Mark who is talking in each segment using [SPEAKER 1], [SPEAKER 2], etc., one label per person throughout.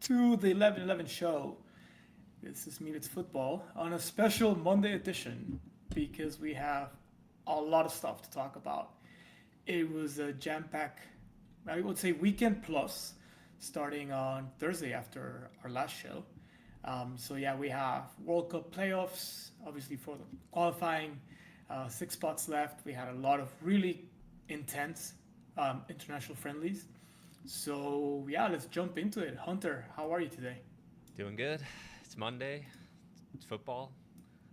[SPEAKER 1] to the 11:11 show. This is Me It's Football on a special Monday edition because we have a lot of stuff to talk about. It was a jam-packed, I would say, weekend plus, starting on Thursday after our last show. So yeah, we have World Cup playoffs, obviously for the qualifying, 6 spots left. We had a lot of really intense international friendlies. So yeah, let's jump into it. Hunter, how are you today?
[SPEAKER 2] Doing good. It's Monday. It's football.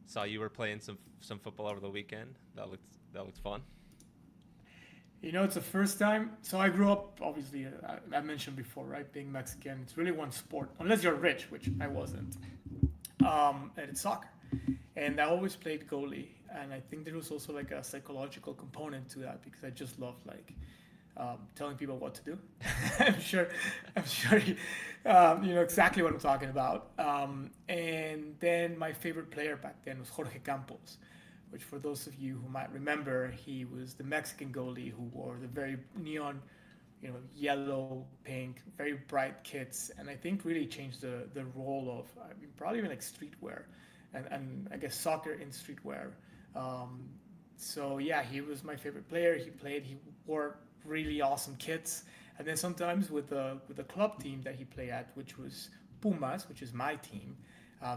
[SPEAKER 2] Saw you were playing some football over the weekend. That looked fun.
[SPEAKER 1] It's the first time. So I grew up, obviously, I mentioned before, right? Being Mexican, it's really one sport, unless you're rich, which I wasn't. And it's soccer. And I always played goalie. And I think there was also like a psychological component to that because I just loved telling people what to do. I'm sure, you know exactly what I'm talking about. And then my favorite player back then was Jorge Campos, which for those of you who might remember, he was the Mexican goalie who wore the very neon, yellow, pink, very bright kits, and I think really changed the role of, I mean, probably even like streetwear, and I guess soccer in streetwear. Um, so yeah, he was my favorite player. He wore really awesome kits, and then sometimes with the club team that he played at, which was Pumas, which is my team.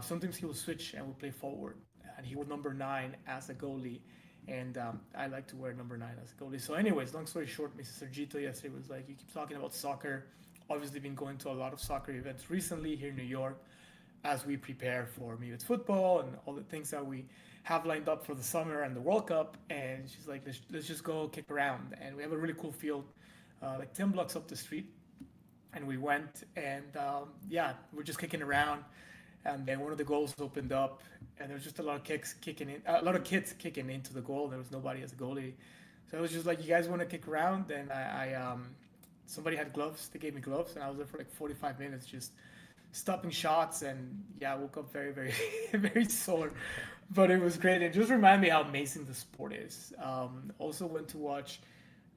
[SPEAKER 1] Sometimes he will switch and we'll play forward, and he wore number nine as a goalie, and I like to wear number nine as a goalie. So, anyways, long story short, Mrs. Sergito yesterday was like, "You keep talking about soccer." Obviously, been going to a lot of soccer events recently here in New York as we prepare for maybe it's football and all the things that we have lined up for the summer and the World Cup. And she's like, let's just go kick around. And we have a really cool field, like 10 blocks up the street. And we went and yeah, we're just kicking around. And then one of the goals opened up, and there was just a lot of kicks kicking in, a lot of kids kicking into the goal. There was nobody as a goalie, so it was just like, you guys want to kick around? And somebody had gloves. They gave me gloves, and I was there for like 45 minutes just stopping shots. And yeah, I woke up very, very, very sore, but it was great. It just reminded me how amazing the sport is. Also went to watch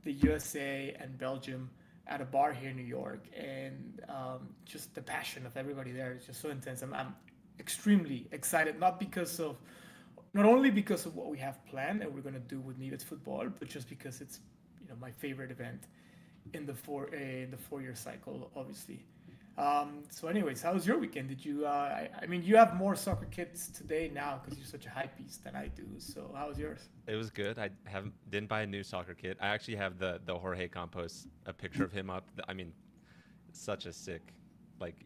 [SPEAKER 1] the USA and Belgium at a bar here in New York, and just the passion of everybody there is just so intense. I'm extremely excited, not only because of what we have planned and we're gonna do with Needed Football, but just because it's my favorite event in the 4 year cycle, obviously. So, anyways, how was your weekend? Did you? I mean, you have more soccer kits today now because you're such a hype beast than I do. So, how was yours?
[SPEAKER 2] It was good. I haven't didn't buy a new soccer kit. I actually have the Jorge Campos, a picture of him up. I mean, such a sick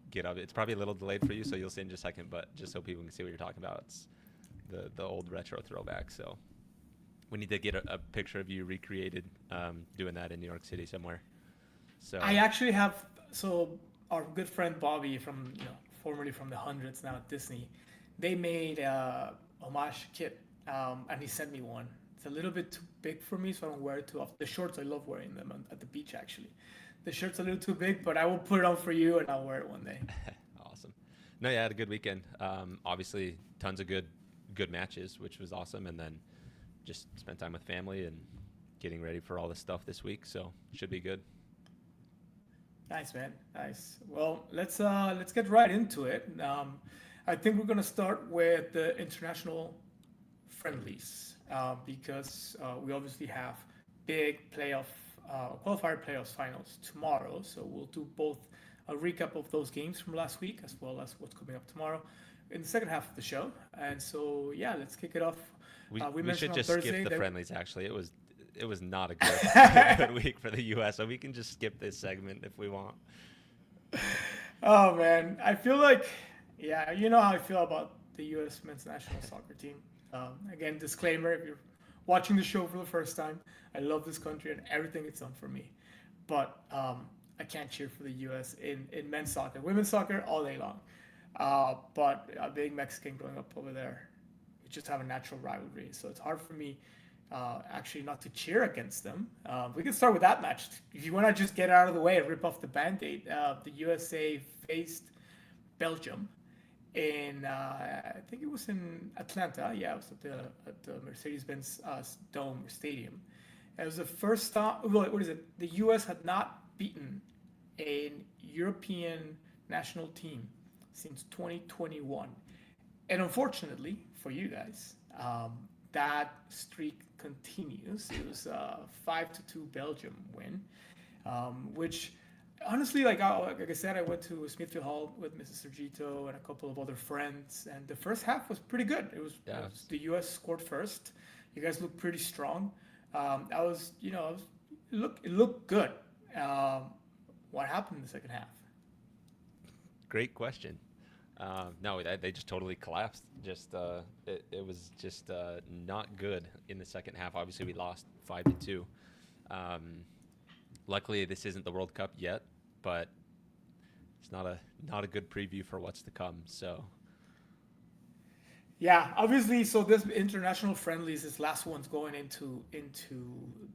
[SPEAKER 2] get up. It's probably a little delayed for you, so you'll see in just a second. But just so people can see what you're talking about, it's the old retro throwback. So we need to get a picture of you recreated, doing that in New York City somewhere.
[SPEAKER 1] I
[SPEAKER 2] So
[SPEAKER 1] actually have, so our good friend Bobby from formerly from the hundreds, now at Disney, they made a homage kit, and he sent me one. It's a little bit too big for me, so I don't wear it too often. The shorts, I love wearing them at the beach actually. The shirt's a little too big, but I will put it on for you and I'll wear it one day.
[SPEAKER 2] awesome. No, yeah, I had a good weekend. Obviously, tons of good matches, which was awesome, and then just spent time with family and getting ready for all this stuff this week. So should be good.
[SPEAKER 1] Nice, man. Nice. Well, let's get right into it. I think we're gonna start with the international friendlies, because we obviously have big qualifier playoffs finals tomorrow. So we'll do both a recap of those games from last week as well as what's coming up tomorrow in the second half of the show. And so yeah, let's kick it off. We
[SPEAKER 2] We should
[SPEAKER 1] mentioned on
[SPEAKER 2] just skip
[SPEAKER 1] Thursday
[SPEAKER 2] the
[SPEAKER 1] that
[SPEAKER 2] friendlies. Actually, it was not a good week for the U.S. So we can just skip this segment if we want.
[SPEAKER 1] oh man, I feel like, yeah, you know how I feel about the U.S. men's national soccer team. Again, disclaimer: if you're watching the show for the first time, I love this country and everything it's done for me, but I can't cheer for the U.S. in men's soccer, women's soccer all day long. But being Mexican growing up over there, we just have a natural rivalry, so it's hard for me actually not to cheer against them. We can start with that match. If you want to just get out of the way and rip off the band-aid, the USA faced Belgium in, I think it was in Atlanta. Yeah, it was at the Mercedes-Benz Dome Stadium. It was the first time. What is it? The US had not beaten an European national team since 2021. And unfortunately for you guys, that streak continues. It was a 5-2 Belgium win, which honestly, like I said, I went to Smithfield Hall with Mrs. Sergito and a couple of other friends, and the first half was pretty good.
[SPEAKER 2] Yeah.
[SPEAKER 1] It was the U.S. scored first. You guys looked pretty strong. It looked good. What happened in the second half?
[SPEAKER 2] Great question. No, they just totally collapsed. It was just not good in the second half. Obviously, we lost 5-2. Luckily, this isn't the World Cup yet, but it's not a good preview for what's to come. So
[SPEAKER 1] Yeah, obviously. So this international friendlies, this last one's going into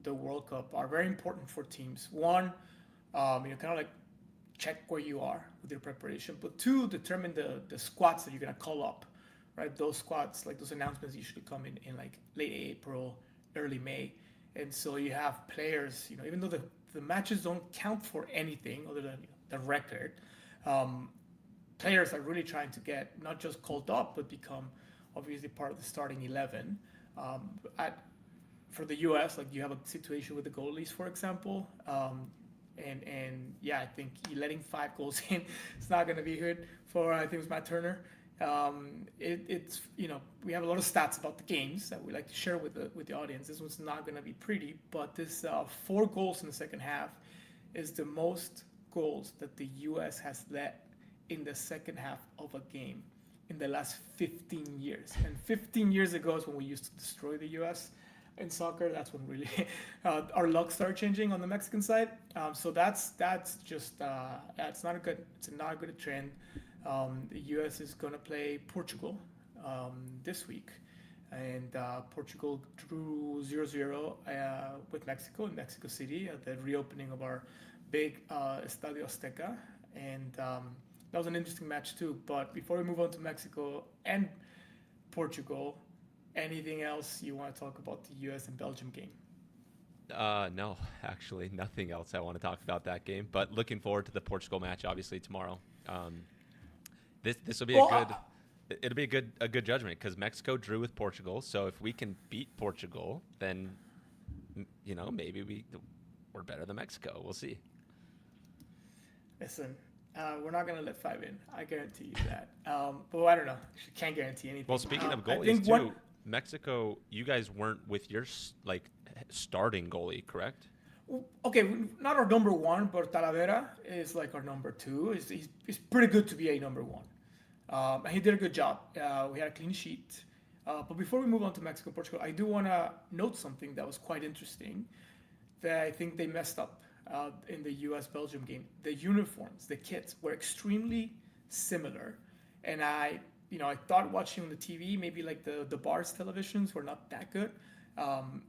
[SPEAKER 1] the World Cup, are very important for teams. One, kind of like check where you are with your preparation, but two, determine the squads that you're gonna call up, right? Those squads, like those announcements, usually come in like late April, early May, and so you have players. Even though the matches don't count for anything other than the record, players are really trying to get not just called up, but become obviously part of the starting 11. For the U.S., like you have a situation with the goalies, for example, and yeah, I think letting 5 goals in, it's not going to be good for, I think it was Matt Turner. It's we have a lot of stats about the games that we like to share with the audience. This one's not going to be pretty, but this 4 goals in the second half is the most goals that the U.S. has let in the second half of a game in the last 15 years. And 15 years ago is when we used to destroy the U.S. in soccer. That's when really our luck started changing on the Mexican side. So that's just it's not a good trend. The U.S. is going to play Portugal this week, and Portugal drew 0-0 with Mexico in Mexico City at the reopening of our big Estadio Azteca, and that was an interesting match too. But before we move on to Mexico and Portugal, anything else you want to talk about the U.S. and Belgium game?
[SPEAKER 2] No, actually, nothing else I want to talk about that game. But looking forward to the Portugal match, obviously tomorrow. This will be it'll be a good judgment because Mexico drew with Portugal. So if we can beat Portugal, then maybe we're better than Mexico. We'll see.
[SPEAKER 1] Listen, we're not going to let 5 in. I guarantee you that. But I don't know. Can't guarantee anything.
[SPEAKER 2] Well, speaking of goalies too, Mexico, you guys weren't with your starting goalie, correct?
[SPEAKER 1] Okay, not our number 1, but Talavera is like our number 2. He's pretty good to be a number 1. And he did a good job. We had a clean sheet. But before we move on to Mexico, Portugal, I do want to note something that was quite interesting that I think they messed up in the U.S.-Belgium game. The uniforms, the kits were extremely similar. And I thought watching on the TV, maybe like the bars televisions were not that good.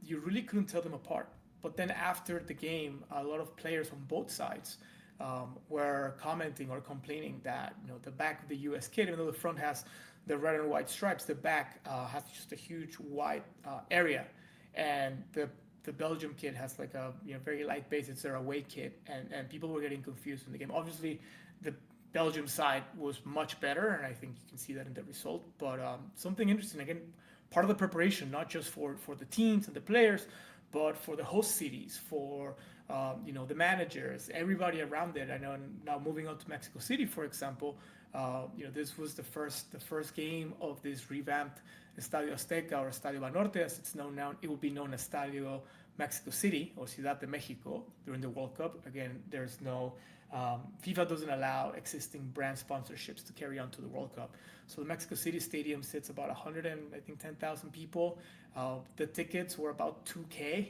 [SPEAKER 1] You really couldn't tell them apart. But then after the game, a lot of players on both sides were commenting or complaining that the back of the U.S. kit, even though the front has the red and white stripes, the back has just a huge white area, and the Belgium kit has like a very light base. It's their away kit, and people were getting confused in the game. Obviously, the Belgium side was much better, and I think you can see that in the result. But something interesting, again, part of the preparation, not just for the teams and the players, but for the host cities, for the managers, everybody around it. I know now moving on to Mexico City, for example, this was the first game of this revamped Estadio Azteca or Estadio Banorte, as it's known now. It will be known as Estadio Mexico City or Ciudad de Mexico during the World Cup. Again, there's no FIFA doesn't allow existing brand sponsorships to carry on to the World Cup. So the Mexico City Stadium sits about 110,000 people. The tickets were about $2,000,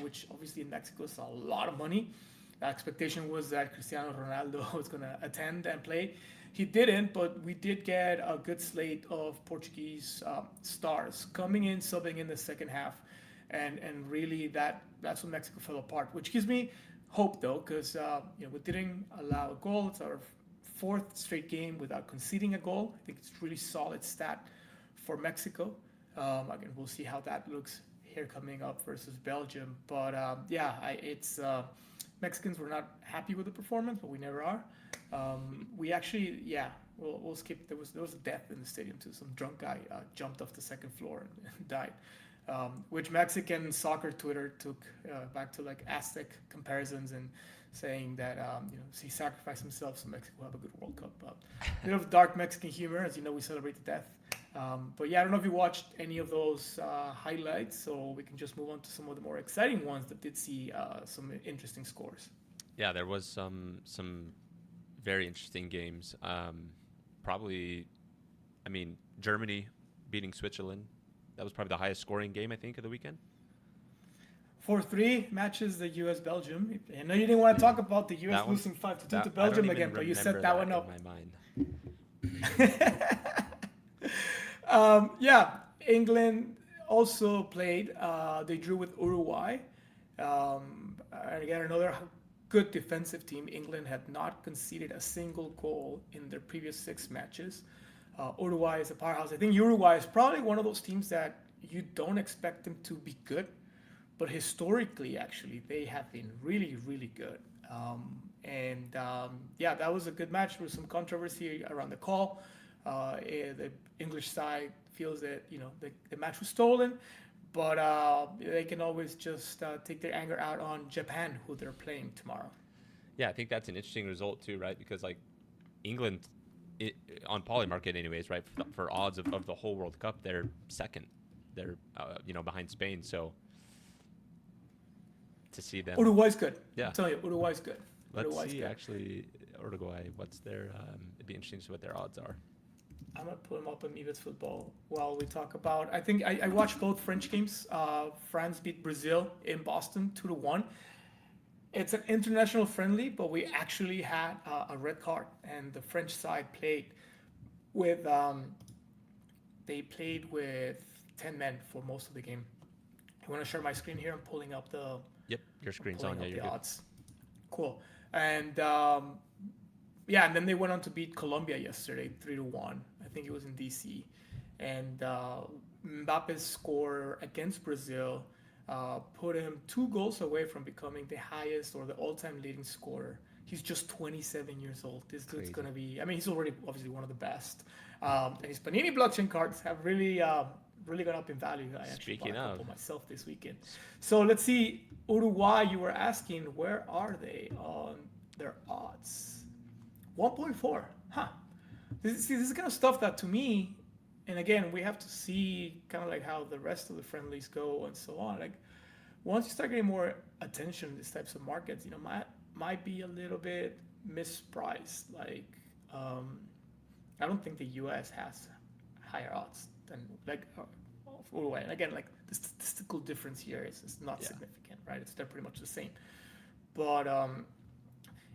[SPEAKER 1] which obviously in Mexico is a lot of money. The expectation was that Cristiano Ronaldo was going to attend and play. He didn't, but we did get a good slate of Portuguese stars coming in, subbing in the second half. And really that's when Mexico fell apart, which gives me hope though, because we didn't allow a goal. It's our 4th straight game without conceding a goal. I think it's a really solid stat for Mexico. Again, we'll see how that looks here coming up versus Belgium. But Mexicans were not happy with the performance, but we never are. We actually, yeah, we'll skip. There was a death in the stadium too. Some drunk guy jumped off the second floor and died, which Mexican soccer Twitter took back to like Aztec comparisons and saying that he sacrificed himself so Mexico will have a good World Cup. A bit of dark Mexican humor, as you know, we celebrate the death. But yeah, I don't know if you watched any of those highlights, so we can just move on to some of the more exciting ones that did see some interesting scores.
[SPEAKER 2] Yeah, there was some very interesting games. Probably, I mean, Germany beating Switzerland. That was probably the highest scoring game, I think, of the weekend.
[SPEAKER 1] 4-3 matches the U.S. Belgium. I know you didn't want to talk about the U.S. losing 5-2 to Belgium again, but you set that one up.
[SPEAKER 2] In my mind.
[SPEAKER 1] Yeah, England also played. They drew with Uruguay. And again, another good defensive team. England had not conceded a single goal in their previous 6 matches. Uruguay is a powerhouse. I think Uruguay is probably one of those teams that you don't expect them to be good, but historically, actually, they have been really, really good. Yeah, that was a good match. There was some controversy around the call. The English side feels that the match was stolen, but they can always just take their anger out on Japan, who they're playing tomorrow.
[SPEAKER 2] Yeah, I think that's an interesting result too, right? Because like England, on Polymarket anyways, right, for odds of the whole World Cup, they're second. They're behind Spain. So to see them,
[SPEAKER 1] Uruguay's good.
[SPEAKER 2] Yeah,
[SPEAKER 1] I'm telling you, Uruguay's good.
[SPEAKER 2] Let's
[SPEAKER 1] Uruguay's
[SPEAKER 2] see
[SPEAKER 1] good.
[SPEAKER 2] actually Uruguay. What's their? It'd be interesting to see what their odds are.
[SPEAKER 1] I'm gonna put them up on Midas Football while we talk about. I think I watched both French games. France beat Brazil in Boston 2-1. It's an international friendly, but we actually had a red card, and the French side played with 10 men for most of the game. I want to share my screen here. I'm pulling up the.
[SPEAKER 2] Yep, your screen's on. Yeah, you're good.
[SPEAKER 1] Odds. Cool. And and then they went on to beat Colombia yesterday, 3-1. I think it was in DC. And Mbappe's score against Brazil put him 2 goals away from becoming the highest or the all-time leading scorer. He's just 27 years old. This dude's going to be, he's already obviously one of the best. And his Panini blockchain cards have really gone up in value. I actually bought a couple myself this weekend. So let's see, Uruguay, you were asking, where are they on their odds? 1.4. Huh. This is kind of stuff that to me, and again, we have to see kind of like how the rest of the friendlies go and so on. Like once you start getting more attention in these types of markets, might be a little bit mispriced. Like I don't think the U.S. has higher odds than Uruguay. And again, like the statistical difference here is not significant, right? They're pretty much the same. But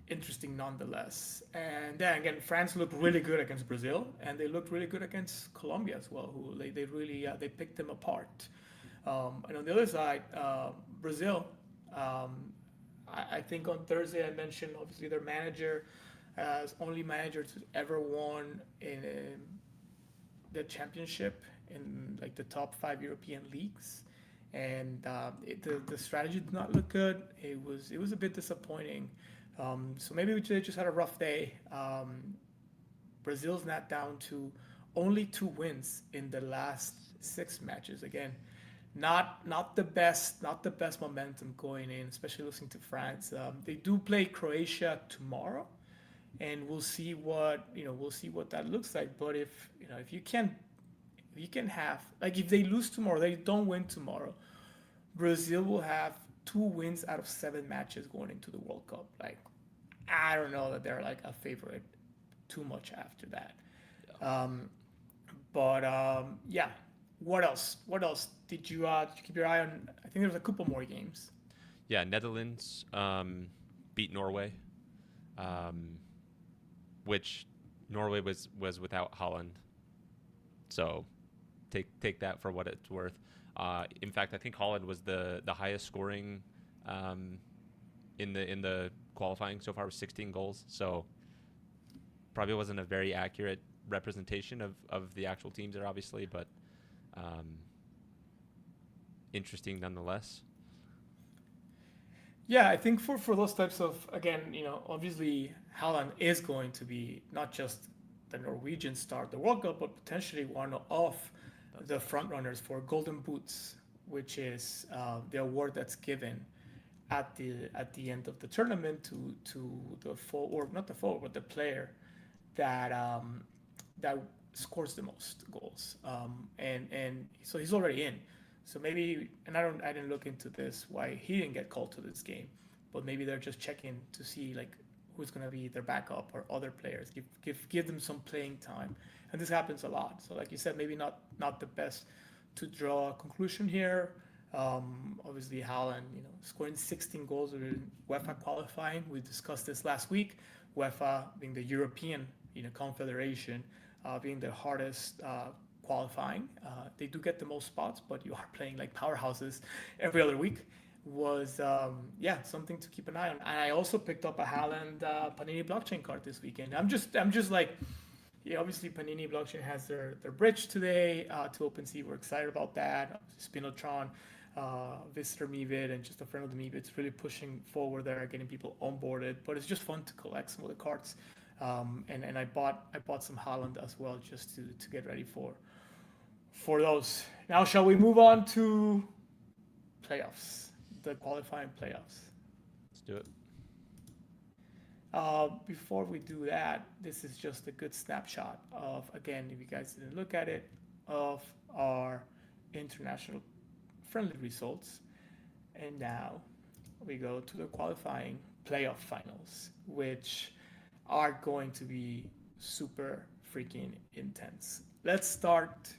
[SPEAKER 1] interesting nonetheless. And then again, France looked really good against Brazil, and they looked really good against Colombia as well, who they really they picked them apart. And on the other side, Brazil, I think on Thursday I mentioned obviously their manager as only manager to ever won in the championship in like the top 5 European leagues. And the strategy did not look good. It was a bit disappointing. So maybe they just had a rough day. Brazil's not down to only 2 wins in the last 6 matches. Again, not the best momentum going in, especially losing to France. They do play Croatia tomorrow, and we'll see what that looks like. But if you can have, like, if they lose tomorrow, they don't win tomorrow, Brazil will have 2 wins out of 7 matches going into the World Cup. Like, I don't know that they're like a favorite too much after that. Yeah. What else? Did you keep your eye on? I think there was a couple more games.
[SPEAKER 2] Yeah, Netherlands beat Norway, which Norway was without Haaland. So take that for what it's worth. In fact, I think Haaland was the highest scoring in the qualifying so far with 16 goals. So probably wasn't a very accurate representation of the actual teams there, obviously, but interesting nonetheless.
[SPEAKER 1] Yeah, I think for those types of, again, obviously Haaland is going to be not just the Norwegian star of the World Cup, but potentially one of
[SPEAKER 2] That's
[SPEAKER 1] the
[SPEAKER 2] right.
[SPEAKER 1] front runners for Golden Boots, which is the award that's given at the end of the tournament to the full, or not the full, but the player that that scores the most goals. And so he's already in. So maybe, and I didn't look into this why he didn't get called to this game, but maybe they're just checking to see like who's gonna be their backup or other players. Give them some playing time, and this happens a lot. So like you said, maybe not the best to draw a conclusion here. Obviously, Haaland, scoring 16 goals in UEFA qualifying. We discussed this last week. UEFA being the European, confederation, being the hardest qualifying. They do get the most spots, but you are playing like powerhouses every other week. Was something to keep an eye on. And I also picked up a Haaland Panini blockchain card this weekend. I'm just like, yeah, obviously Panini blockchain has their bridge today to OpenSea. We're excited about that. Spinotron, Visitor Mevid, and just a friend of the Mevid. It's really pushing forward there, getting people onboarded. But it's just fun to collect some of the cards. And I bought some Haaland as well just to get ready for those. Now, shall we move on to playoffs, the qualifying playoffs?
[SPEAKER 2] Let's do it.
[SPEAKER 1] Before we do that, this is just a good snapshot of, again, if you guys didn't look at it, of our international friendly results. And now we go to the qualifying playoff finals, which are going to be super freaking intense. Let's start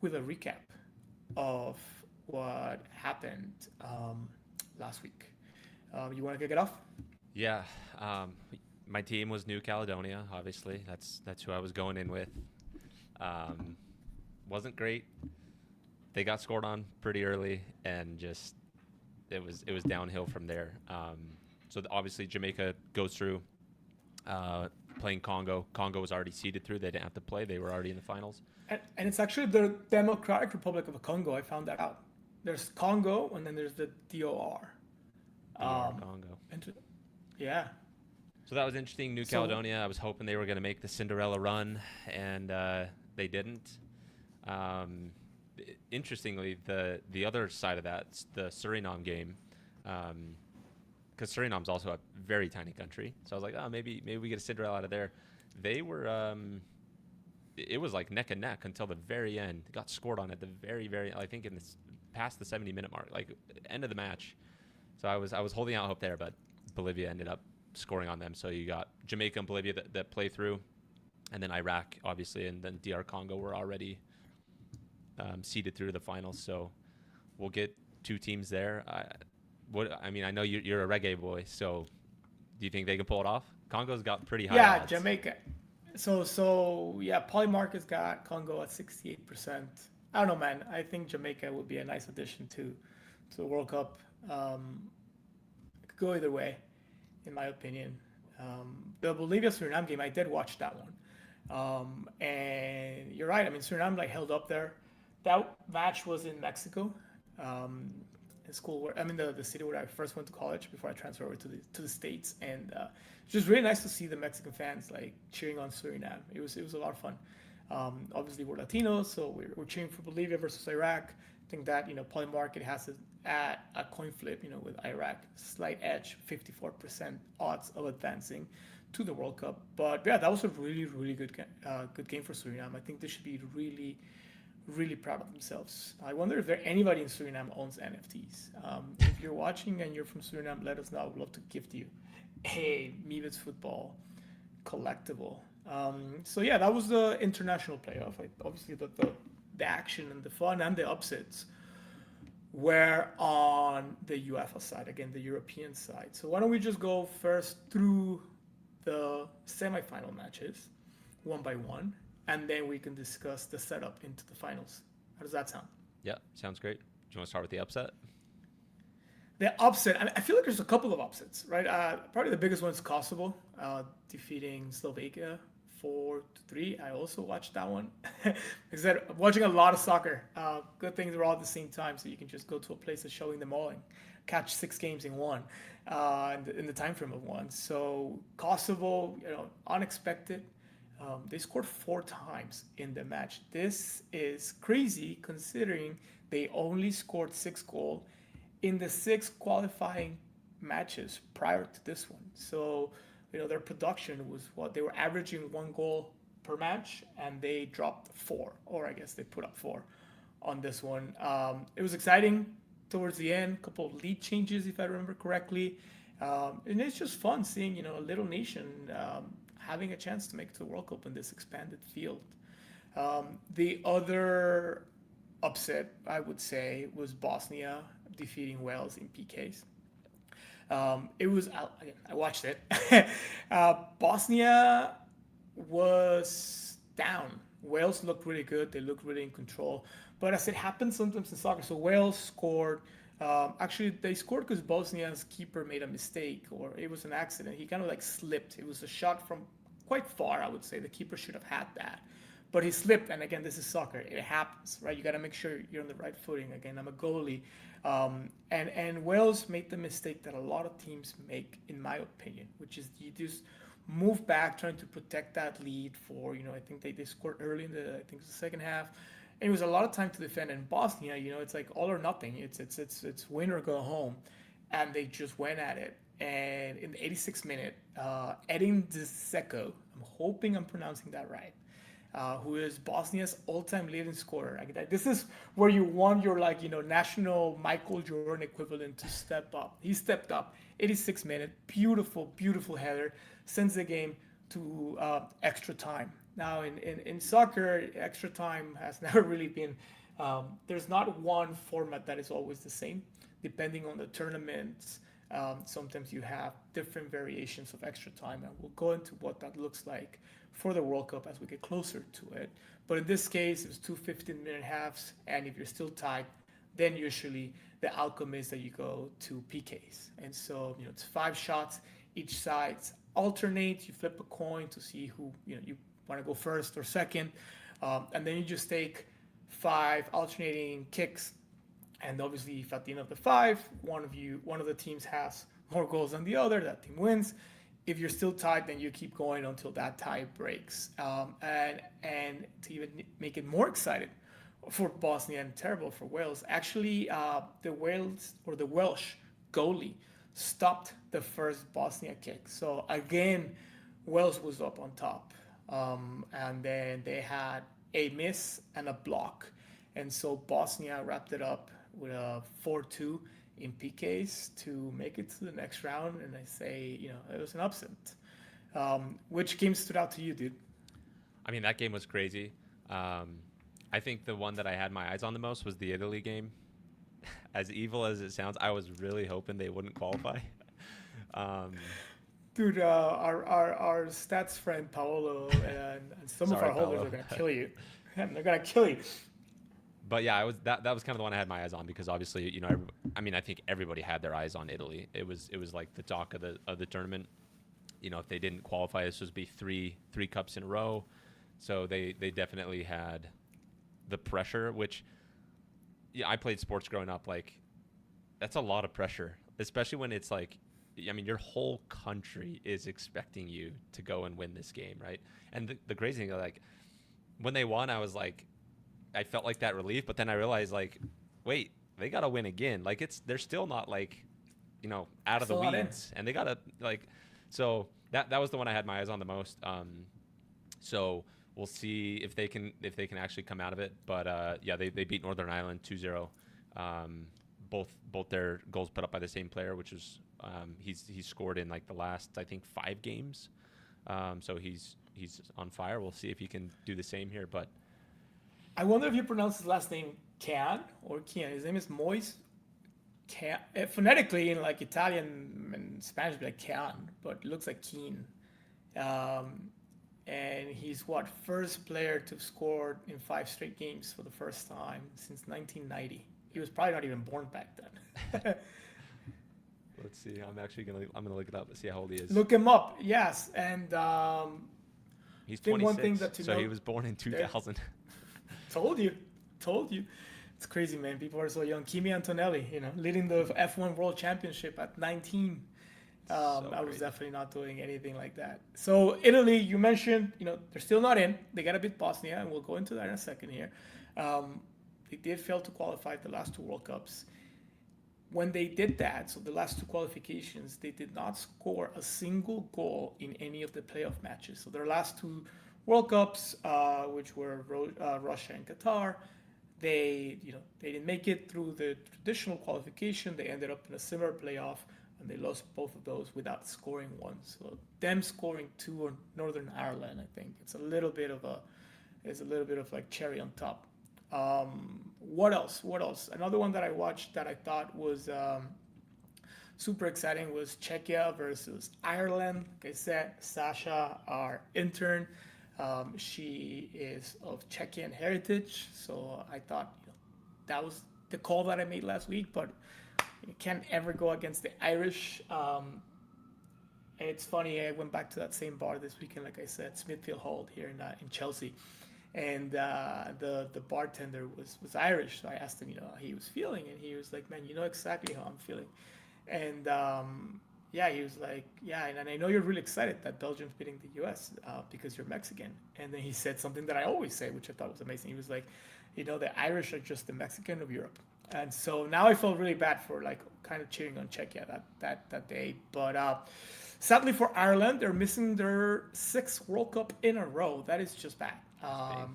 [SPEAKER 1] with a recap of what happened last week. You want to kick it off?
[SPEAKER 2] Yeah, my team was New Caledonia. Obviously, that's who I was going in with. Um, wasn't great. They got scored on pretty early, and just it was downhill from there. Obviously Jamaica goes through, playing Congo. Congo was already seeded through. They didn't have to play. They were already in the finals.
[SPEAKER 1] And it's actually the Democratic Republic of the Congo. I found that out. There's Congo, and then there's the DOR.
[SPEAKER 2] DR Congo.
[SPEAKER 1] And yeah.
[SPEAKER 2] So that was interesting. New Caledonia, I was hoping they were going to make the Cinderella run, and they didn't. Interestingly, the other side of that, the Suriname game, because Suriname's also a very tiny country. So I was like, oh, maybe we get a Cinderella out of there. They were, it was like neck and neck until the very end. They got scored on at the very, very, I think past the 70-minute mark, like end of the match. So I was holding out hope there, but Bolivia ended up scoring on them. So you got Jamaica and Bolivia that play through, and then Iraq, obviously, and then DR Congo were already seeded through the finals. So we'll get two teams there. I know you're a reggae boy, so do you think they can pull it off? Congo's got pretty high odds.
[SPEAKER 1] Jamaica. So yeah, Polymark got Congo at 68%. I don't know, man. I think Jamaica would be a nice addition to the World Cup. It could go either way, in my opinion. The Bolivia Suriname game, I did watch that one, and you're right. I mean, Suriname held up there. That match was in Mexico, in school where the city where I first went to college before I transferred over to the States, and it's just really nice to see the Mexican fans cheering on Suriname. It was a lot of fun. Obviously, we're Latinos, so we're cheering for Bolivia versus Iraq. I think that Polymarket has at a coin flip, with Iraq, slight edge, 54% odds of advancing to the World Cup. But yeah, that was a really, really good game for Suriname. I think they should be really, really proud of themselves. I wonder if anybody in Suriname owns NFTs. If you're watching and you're from Suriname, let us know. I would love to gift you a Meebits football collectible. So yeah, that was the international playoff. Obviously, the action and the fun and the upsets were on the UEFA side, again, the European side. So why don't we just go first through the semifinal matches, one by one, and then we can discuss the setup into the finals. How does that sound?
[SPEAKER 2] Yeah, sounds great. Do you want to start with the upset?
[SPEAKER 1] The upset, I feel like there's a couple of upsets, right? Probably the biggest one is Kosovo, defeating Slovakia 4-3. I also watched that one. Because I'm watching a lot of soccer. Good thing they're all at the same time, so you can just go to a place that's showing them all and catch 6 games in one, in the time frame of one. So Kosovo, unexpected. They scored 4 times in the match. This is crazy considering they only scored 6 goals in the 6 qualifying matches prior to this one. So, their production was what they were averaging 1 goal per match, and they dropped 4, or I guess they put up 4 on this one. It was exciting towards the end, a couple of lead changes, if I remember correctly. And it's just fun seeing, a little nation having a chance to make it to the World Cup in this expanded field. The other upset, I would say, was Bosnia defeating Wales in PKs. It was, again, I watched it. Bosnia was down. Wales looked really good. They looked really in control. But as it happens sometimes in soccer, so Wales scored. Actually, they scored because Bosnia's keeper made a mistake, or it was an accident. He kind of like slipped. It was a shot from quite far, I would say. The keeper should have had that. But he slipped, and again, this is soccer. It happens, right? You got to make sure you're on the right footing. Again, I'm a goalie. And Wales made the mistake that a lot of teams make, in my opinion, which is you just move back trying to protect that lead for, I think they scored early in I think it was the second half. And it was a lot of time to defend. In Bosnia, it's like all or nothing. It's win or go home. And they just went at it. And in the 86th minute, Edin Dzeko, I'm hoping I'm pronouncing that right, who is Bosnia's all-time leading scorer. This is where you want your national Michael Jordan equivalent to step up. He stepped up. 86 minute, beautiful, beautiful header, sends the game to extra time. Now in soccer, extra time has never really been. There's not one format that is always the same, depending on the tournaments. Sometimes you have different variations of extra time, and we'll go into what that looks like for the World Cup as we get closer to it. But in this case, it was 2 15-minute halves, and if you're still tied, then usually the outcome is that you go to PKs. And so, it's 5 shots, each side alternate, you flip a coin to see who, you want to go first or second, and then you just take 5 alternating kicks. And obviously, if at the end of the 5, one of the teams has more goals than the other, that team wins. If you're still tied, then you keep going until that tie breaks. And to even make it more exciting for Bosnia and terrible for Wales, actually, the Welsh goalie stopped the first Bosnia kick. So again, Wales was up on top, and then they had a miss and a block, and so Bosnia wrapped it up with a 4-2 in PKs to make it to the next round. And I say, it was an upset. Which game stood out to you, dude?
[SPEAKER 2] I mean, that game was crazy. I think the one that I had my eyes on the most was the Italy game. As evil as it sounds, I was really hoping they wouldn't qualify.
[SPEAKER 1] Dude, our stats friend Paolo and some of our holders are gonna kill you. They're gonna kill you.
[SPEAKER 2] But yeah, that was kind of the one I had my eyes on, because obviously, I think everybody had their eyes on Italy. It was like the talk of the tournament. If they didn't qualify, this would be three cups in a row. So they definitely had the pressure, which, yeah, I played sports growing up. Like, that's a lot of pressure, especially when it's like, your whole country is expecting you to go and win this game, right? And the crazy thing, like, when they won, I was like, I felt like that relief, but then I realized, like, wait, they got to win again. Like, they're still not, like, out of the weeds, and they got to, like, so that was the one I had my eyes on the most. So we'll see if they can actually come out of it. But yeah, they beat Northern Ireland 2-0. Both their goals put up by the same player, which is he's scored in like the last, I think, 5 games. So he's on fire. We'll see if he can do the same here. But
[SPEAKER 1] I wonder if you pronounce his last name Can or Kian. His name is Moise. Can, phonetically, in like Italian and Spanish, it'd be like Can, but it looks like Keen. And he's first player to score in 5 straight games for the first time since 1990. He was probably not even born back then.
[SPEAKER 2] Let's see. I'm gonna look it up and see how old he is.
[SPEAKER 1] Look him up. Yes, and
[SPEAKER 2] He's
[SPEAKER 1] I think one thing
[SPEAKER 2] 26,
[SPEAKER 1] that
[SPEAKER 2] so he was born in
[SPEAKER 1] there-
[SPEAKER 2] 2000.
[SPEAKER 1] told you, told you. It's crazy, man. People are so young. Kimi Antonelli, leading the F1 World Championship at 19.
[SPEAKER 2] So
[SPEAKER 1] I was
[SPEAKER 2] crazy.
[SPEAKER 1] definitely not doing anything like that. So Italy, you mentioned, they're still not in. They got to beat Bosnia, and we'll go into that in a second here. They did fail to qualify the last two World Cups. When they did that, so the last two qualifications, they did not score a single goal in any of the playoff matches. So their last two World Cups, which were Russia and Qatar, they didn't make it through the traditional qualification. They ended up in a similar playoff, and they lost both of those without scoring one. So them scoring two on Northern Ireland, I think it's a little bit of like cherry on top. What else? Another one that I watched that I thought was super exciting was Czechia versus Ireland. Like I said, Sasha, our intern, she is of Czechian heritage, so I thought that was the call that I made last week. But you can't ever go against the Irish. And it's funny, I went back to that same bar this weekend, like I said, Smithfield Hall here in Chelsea, and the bartender was Irish. So I asked him, how he was feeling, and he was like, "Man, you know exactly how I'm feeling." And yeah, he was like, "Yeah, and I know you're really excited that Belgium's beating the U.S. Because you're Mexican." And then he said something that I always say, which I thought was amazing. He was like, "The Irish are just the Mexican of Europe." And so now I felt really bad for like kind of cheering on Czechia that day, but. Sadly for Ireland, they're missing their sixth World Cup in a row. That is just bad.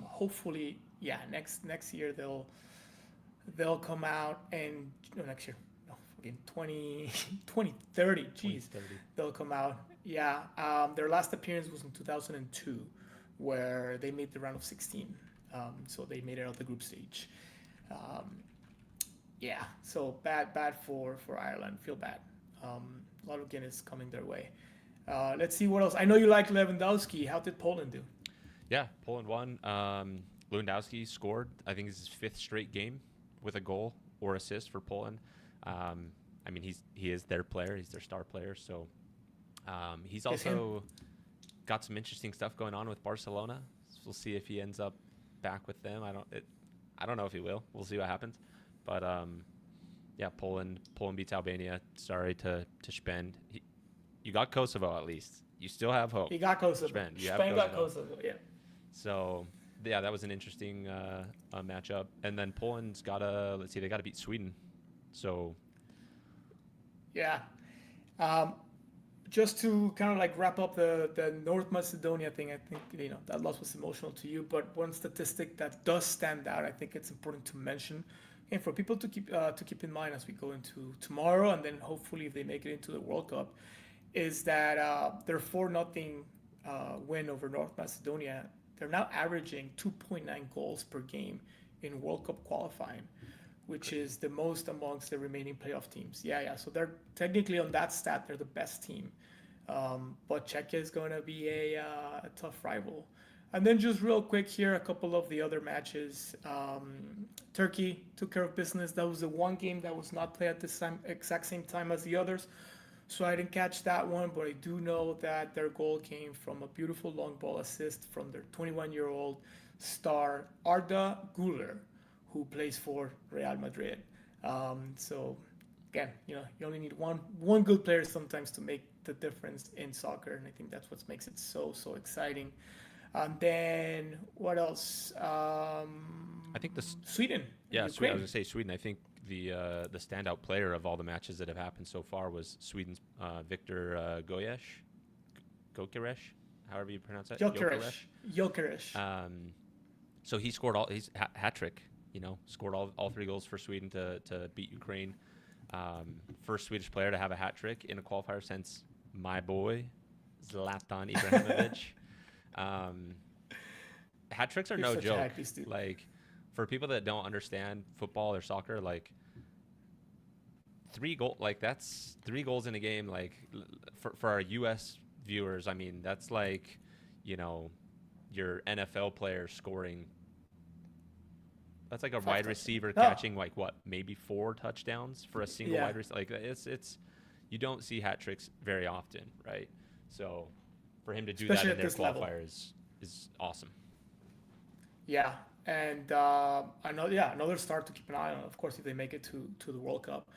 [SPEAKER 1] Hopefully, yeah, next year they'll come out and next year, no, fucking 2030. Jeez,
[SPEAKER 2] 2030.
[SPEAKER 1] they'll come out. Yeah, their last appearance was in 2002, where they made the round of 16. So they made it out of the group stage. Yeah, so bad for Ireland. Feel bad. A lot of Guinness coming their way. Let's see what else. I know you like Lewandowski. How did Poland do?
[SPEAKER 2] Yeah, Poland won. Lewandowski scored. I think it's his fifth straight game with a goal or assist for Poland. I mean, he is their player. He's their star player. So he's also got some interesting stuff going on with Barcelona. So we'll see if he ends up back with them. I don't know if he will. We'll see what happens. But yeah, Poland beats Albania. Sorry to spend. You got Kosovo at least. You still have hope.
[SPEAKER 1] He got Kosovo.
[SPEAKER 2] Spain
[SPEAKER 1] got Kosovo. Yeah.
[SPEAKER 2] So yeah, that was an interesting matchup. And then Poland's gotta they gotta beat Sweden. So
[SPEAKER 1] yeah, just to kind of like wrap up the North Macedonia thing, I think that loss was emotional to you. But one statistic that does stand out, I think it's important to mention. And for people to keep in mind as we go into tomorrow, and then hopefully if they make it into the World Cup, is that their 4-0 win over North Macedonia, they're now averaging 2.9 goals per game in World Cup qualifying, which is the most amongst the remaining playoff teams. Yeah. So they're technically on that stat, they're the best team. But Czechia is going to be a tough rival. And then just real quick here, a couple of the other matches. Turkey took care of business. That was the one game that was not played at the exact same time as the others. So I didn't catch that one, but I do know that their goal came from a beautiful long ball assist from their 21-year-old star, Arda Güler, who plays for Real Madrid. So again, you only need one good player sometimes to make the difference in soccer. And I think that's what makes it so exciting. And then what else?
[SPEAKER 2] I think
[SPEAKER 1] Sweden.
[SPEAKER 2] Yeah, Sweden. I was gonna say Sweden. I think the standout player of all the matches that have happened so far was Sweden's Victor Gyökeres, however you pronounce that.
[SPEAKER 1] Gyökeres.
[SPEAKER 2] So he scored his hat trick. Scored all 3 goals for Sweden to beat Ukraine. First Swedish player to have a hat trick in a qualifier since my boy Zlatan Ibrahimovic. Hat tricks are no joke. Like, for people that don't understand football or soccer, like 3 goal, like that's 3 goals in a game. Like for our U.S. viewers, I mean that's like, your NFL player scoring. That's like a wide receiver catching like maybe 4 touchdowns for a single wide receiver. Like it's you don't see hat tricks very often, right? So for him to do that in their qualifier is awesome.
[SPEAKER 1] Yeah, and another star to keep an eye on. Of course, if they make it to the World Cup.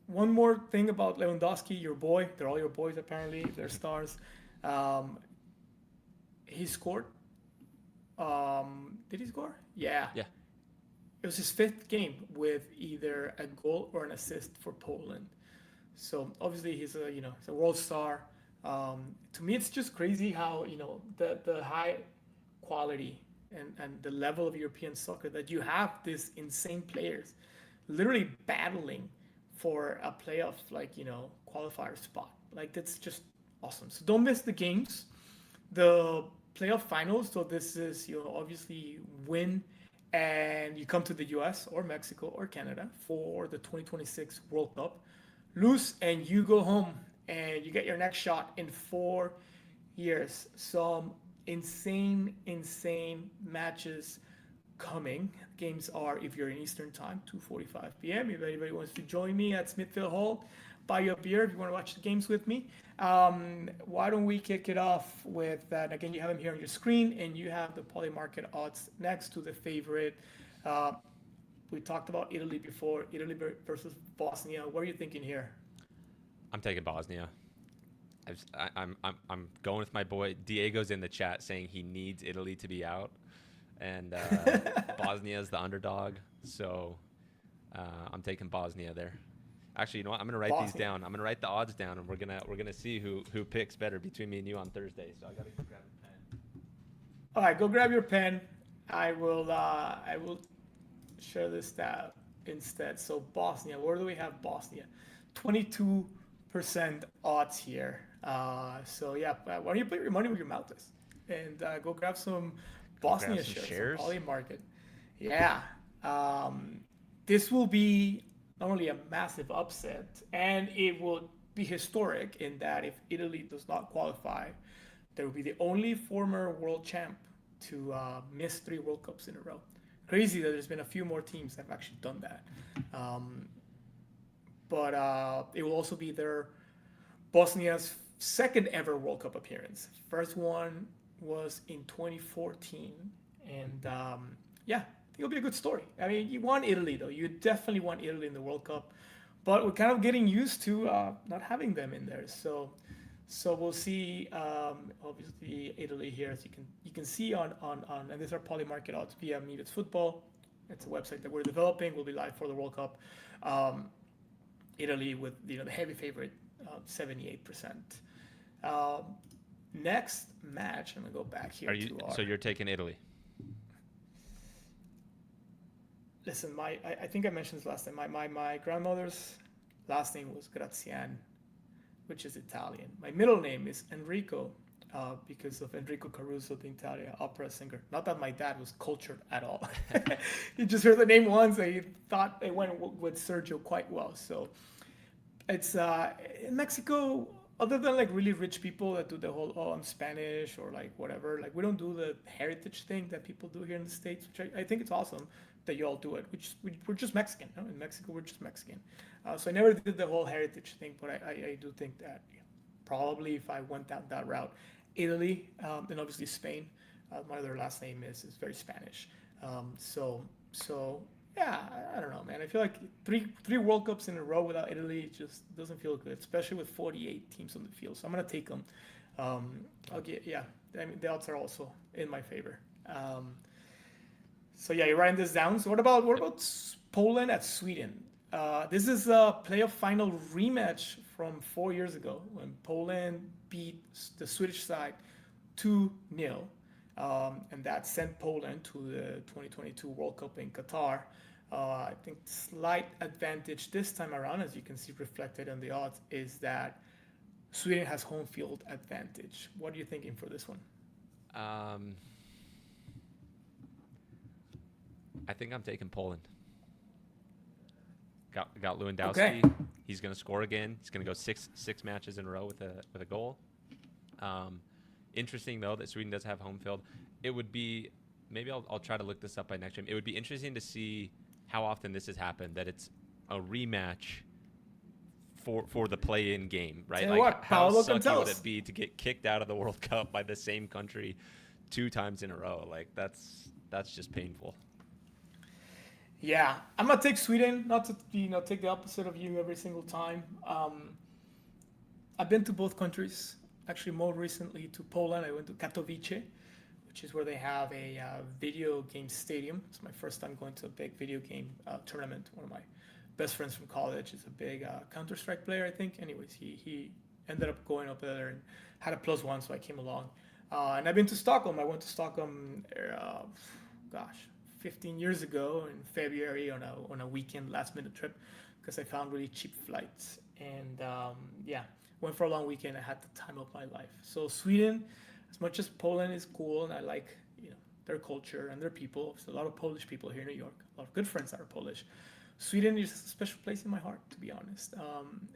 [SPEAKER 1] One more thing about Lewandowski, your boy. They're all your boys apparently. They're stars. Um, he scored. Did he score? Yeah,
[SPEAKER 2] Yeah.
[SPEAKER 1] it was his fifth game with either a goal or an assist for Poland. So obviously he's a world star. To me, it's just crazy how the high quality and the level of European soccer that you have these insane players literally battling for a playoff qualifier spot. Like that's just awesome. So don't miss the games, the playoff finals. So this is obviously win and you come to the US or Mexico or Canada for the 2026 World Cup. Lose and you go home and you get your next shot in 4 years. Some insane matches coming. Games are, if you're in Eastern Time, 2:45 p.m. If anybody wants to join me at Smithfield Hall, buy you a beer if you want to watch the games with me. Why don't we kick it off with that? Again, you have them here on your screen, and you have the Polymarket odds next to the favorite. We talked about Italy before. Italy versus Bosnia. What are you thinking here?
[SPEAKER 2] I'm taking Bosnia. I'm going with my boy Diego's in the chat saying he needs Italy to be out, and Bosnia is the underdog, so I'm taking Bosnia there. Actually, you know what? I'm gonna write these down. I'm gonna write the odds down, and we're gonna see who picks better between me and you on Thursday. So I gotta go grab a pen.
[SPEAKER 1] All right, go grab your pen. I will share this stat instead. So Bosnia, where do we have Bosnia? 22% odds here. So yeah, why don't you put your money where your mouth is and go grab some Bosnia shares on Polymarket. Yeah, this will be not only a massive upset, and it will be historic in that if Italy does not qualify, there will be the only former world champ to miss 3 World Cups in a row. Crazy that there's been a few more teams that have actually done that. But it will also be their Bosnia's second ever World Cup appearance. First one was in 2014, and yeah, I think it'll be a good story. I mean, you want Italy though. You definitely want Italy in the World Cup, but we're kind of getting used to not having them in there. So we'll see. Obviously, Italy here, as you can see on and these are Polymarket odds via Meebits Football. It's a website that we're developing. We'll be live for the World Cup. Italy with the heavy favorite, 78%. Next match, I'm gonna go back here.
[SPEAKER 2] So you're taking Italy?
[SPEAKER 1] Listen, I think I mentioned this last time. My grandmother's last name was Graziani, which is Italian. My middle name is Enrico, because of Enrico Caruso, the Italian opera singer. Not that my dad was cultured at all. He just heard the name once and he thought it went with Sergio quite well. So it's in Mexico, other than like really rich people that do the whole, I'm Spanish or like whatever, like we don't do the heritage thing that people do here in the States, which I think it's awesome that you all do it. We're just Mexican. No? In Mexico, we're just Mexican. So I never did the whole heritage thing, but I do think that probably if I went down that route, Italy, and obviously Spain, my other last name is very Spanish. So yeah, I don't know, man. I feel like three World Cups in a row without Italy just doesn't feel good, especially with 48 teams on the field. So I'm gonna take them. Yeah. I mean, the odds are also in my favor. So yeah, you're writing this down. So what about Poland at Sweden? This is a playoff final rematch from 4 years ago when Poland beat the Swedish side 2-0. And that sent Poland to the 2022 World Cup in Qatar. I think slight advantage this time around, as you can see reflected in the odds, is that Sweden has home field advantage. What are you thinking for this one?
[SPEAKER 2] I think I'm taking Poland. Got Lewandowski.
[SPEAKER 1] Okay.
[SPEAKER 2] He's going to score again. He's going to go six matches in a row with a goal. Interesting though that Sweden does have home field. It would be, maybe I'll try to look this up by next game. It would be interesting to see how often this has happened, that it's a rematch for the play-in game, right?
[SPEAKER 1] Tell
[SPEAKER 2] like
[SPEAKER 1] what,
[SPEAKER 2] how
[SPEAKER 1] Paolo
[SPEAKER 2] sucky would
[SPEAKER 1] Gonzalez.
[SPEAKER 2] it be to get kicked out of the World Cup by the same country 2 times in a row. Like that's just painful.
[SPEAKER 1] Yeah, I'm gonna take Sweden, not to take the opposite of you every single time. I've been to both countries. Actually, more recently to Poland. I went to Katowice, which is where they have a video game stadium. It's my first time going to a big video game tournament. One of my best friends from college is a big Counter-Strike player, I think. Anyways, he ended up going up there and had a +1, so I came along. And I've been to Stockholm. I went to Stockholm, gosh, 15 years ago in February on a weekend last-minute trip because I found really cheap flights. And yeah, went for a long weekend. I had the time of my life. So Sweden, as much as Poland is cool and I like their culture and their people, there's a lot of Polish people here in New York, a lot of good friends that are Polish. Sweden is a special place in my heart, to be honest.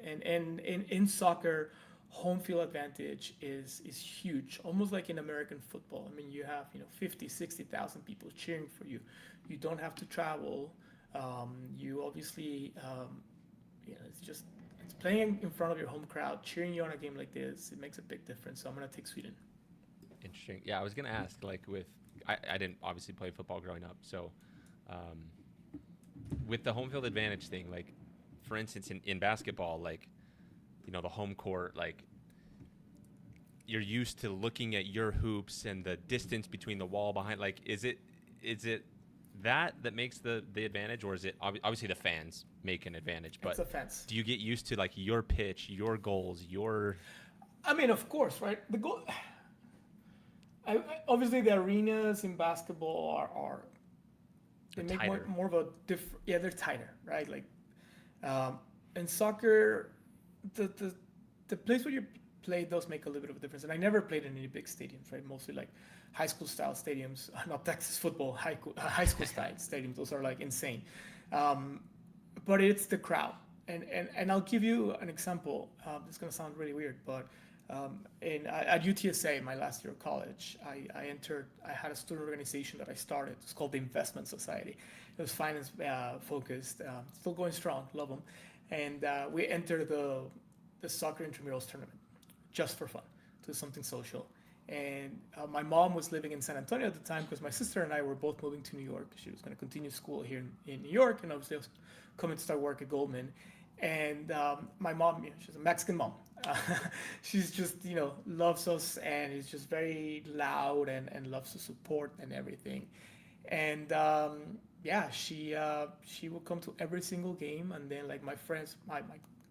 [SPEAKER 1] And in soccer, home field advantage is huge, almost like in American football. I mean, you have 50, 60,000 people cheering for you. You don't have to travel. You obviously, it's playing in front of your home crowd, cheering you on a game like this. It makes a big difference. So I'm gonna take Sweden.
[SPEAKER 2] Interesting. Yeah, I was gonna ask, like, I didn't obviously play football growing up, so with the home field advantage thing, like, for instance, in basketball, like, the home court, like, you're used to looking at your hoops and the distance between the wall behind. Like, is it that makes the advantage, or is it obviously the fans make an advantage? But
[SPEAKER 1] it's a fence.
[SPEAKER 2] Do you get used to, like, your pitch, your goals, your?
[SPEAKER 1] I mean, of course, right? The goal. Obviously, the arenas in basketball are they make more of a different. Yeah, they're tighter, right? Like, in soccer, the place where you play does make a little bit of a difference. And I never played in any big stadiums, right? Mostly like high school style stadiums, not Texas football, high school style stadiums. Those are like insane. But it's the crowd. And I'll give you an example. It's going to sound really weird, but at UTSA, my last year of college, I had a student organization that I started. It's called the Investment Society. It was finance focused, still going strong, love them. And we entered the soccer intramurals tournament just for fun, to do something social. And my mom was living in San Antonio at the time because my sister and I were both moving to New York. She was going to continue school here in New York, and obviously I was coming to start work at Goldman. And my mom, she's a Mexican mom. She's just, loves us and is just very loud and loves to support and everything. And yeah, she would come to every single game. And then like my friends, my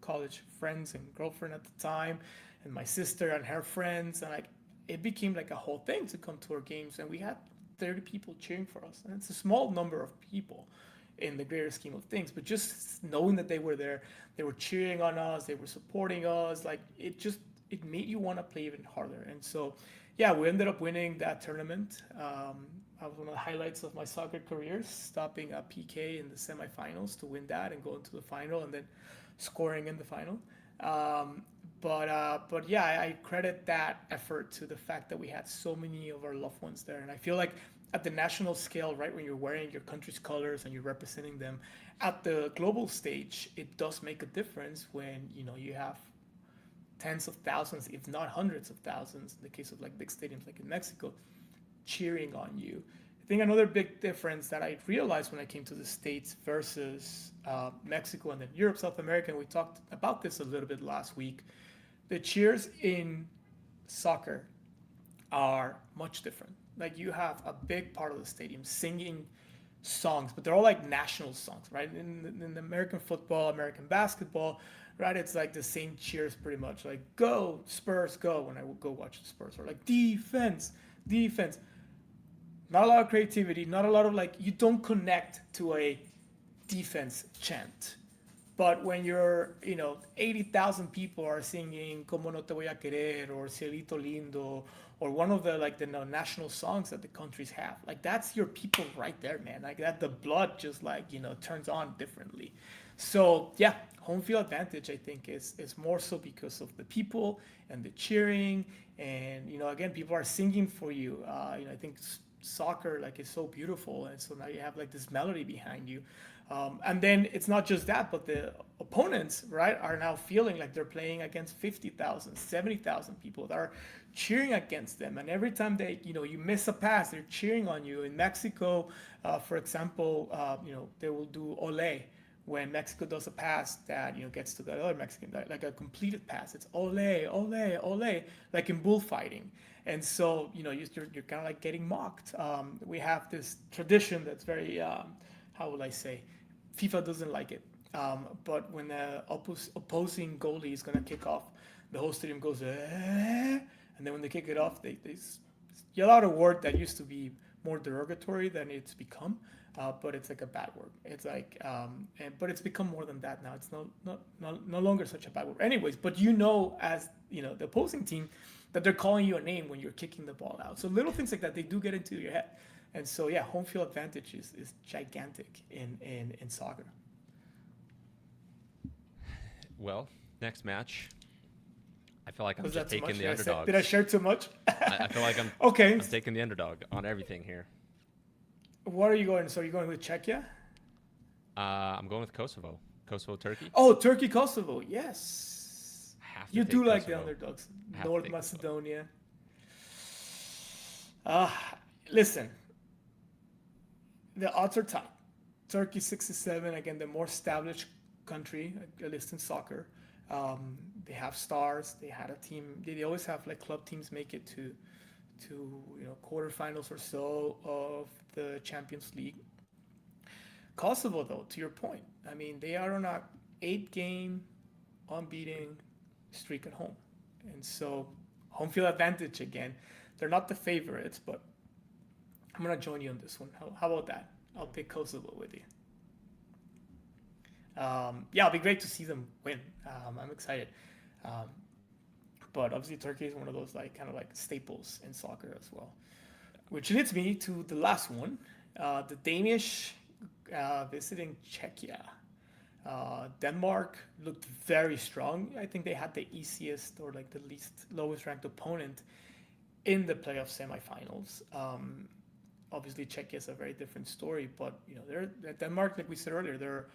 [SPEAKER 1] college friends and girlfriend at the time, and my sister and her friends, and like it became like a whole thing to come to our games. And we had 30 people cheering for us. And it's a small number of people in the greater scheme of things, but just knowing that they were there, they were cheering on us, they were supporting us, like it made you want to play even harder. And so yeah, we ended up winning that tournament. I was one of the highlights of my soccer career, stopping a PK in the semifinals to win that and go into the final and then scoring in the final. But yeah, I credit that effort to the fact that we had so many of our loved ones there. And I feel like at the national scale, right, when you're wearing your country's colors and you're representing them at the global stage, it does make a difference when you have tens of thousands, if not hundreds of thousands, in the case of like big stadiums like in Mexico, cheering on you. I think another big difference that I realized when I came to the States versus Mexico and then Europe, South America, and we talked about this a little bit last week, the cheers in soccer are much different. Like you have a big part of the stadium singing songs, but they're all like national songs, right? In American football, American basketball, right? It's like the same cheers pretty much, like go Spurs, go, when I would go watch the Spurs, or like defense. Not a lot of creativity, not a lot of like, you don't connect to a defense chant. But when you're, 80,000 people are singing Como no te voy a querer or Cielito lindo or one of the like the national songs that the countries have, like that's your people right there, man. Like that, the blood just like, turns on differently. So yeah, home field advantage, I think is more so because of the people and the cheering. And, again, people are singing for you. I think soccer like is so beautiful. And so now you have like this melody behind you. And then it's not just that, but the opponents, right, are now feeling like they're playing against 50,000, 70,000 people that are cheering against them. And every time they, you miss a pass, they're cheering on you. In Mexico, for example, they will do ole when Mexico does a pass that, gets to the other Mexican, like a completed pass. It's ole, ole, ole, like in bullfighting. And so, you're kind of like getting mocked. We have this tradition that's very, how will I say, FIFA doesn't like it. But when the opposing goalie is going to kick off, the whole stadium goes, and then when they kick it off, they yell out a word that used to be more derogatory than it's become. But it's like a bad word. It's like, but it's become more than that now. It's no longer such a bad word. Anyways, but as the opposing team, that they're calling you a name when you're kicking the ball out. So little things like that, they do get into your head. And so yeah, home field advantage is gigantic in soccer.
[SPEAKER 2] Well, next match. I feel like I'm
[SPEAKER 1] Was
[SPEAKER 2] just
[SPEAKER 1] that too
[SPEAKER 2] taking
[SPEAKER 1] much?
[SPEAKER 2] the underdog.
[SPEAKER 1] Did I share too much?
[SPEAKER 2] I feel like I'm
[SPEAKER 1] okay.
[SPEAKER 2] I'm taking the underdog on everything here.
[SPEAKER 1] What are you going? So are you going with Czechia?
[SPEAKER 2] I'm going with Kosovo. Kosovo, Turkey.
[SPEAKER 1] Oh, Turkey, Kosovo. Yes. You do
[SPEAKER 2] Kosovo.
[SPEAKER 1] like the underdogs. North Macedonia. Listen. The odds are tight. Turkey 67, again, the more established country, at least in soccer. They have stars. They had a team. They always have like club teams make it to quarterfinals or so of the Champions League. Kosovo, though, to your point, I mean, they are on a 8-game unbeaten streak at home, and so home field advantage again. They're not the favorites, but I'm gonna join you on this one. How about that? I'll pick Kosovo with you. It'll be great to see them win. I'm excited. But obviously Turkey is one of those kind of staples in soccer as well. Which leads me to the last one. The Danish visiting Czechia. Denmark looked very strong. I think they had the easiest or the lowest ranked opponent in the playoff semifinals. Obviously Czechia is a very different story, but they're Denmark, like we said earlier, they're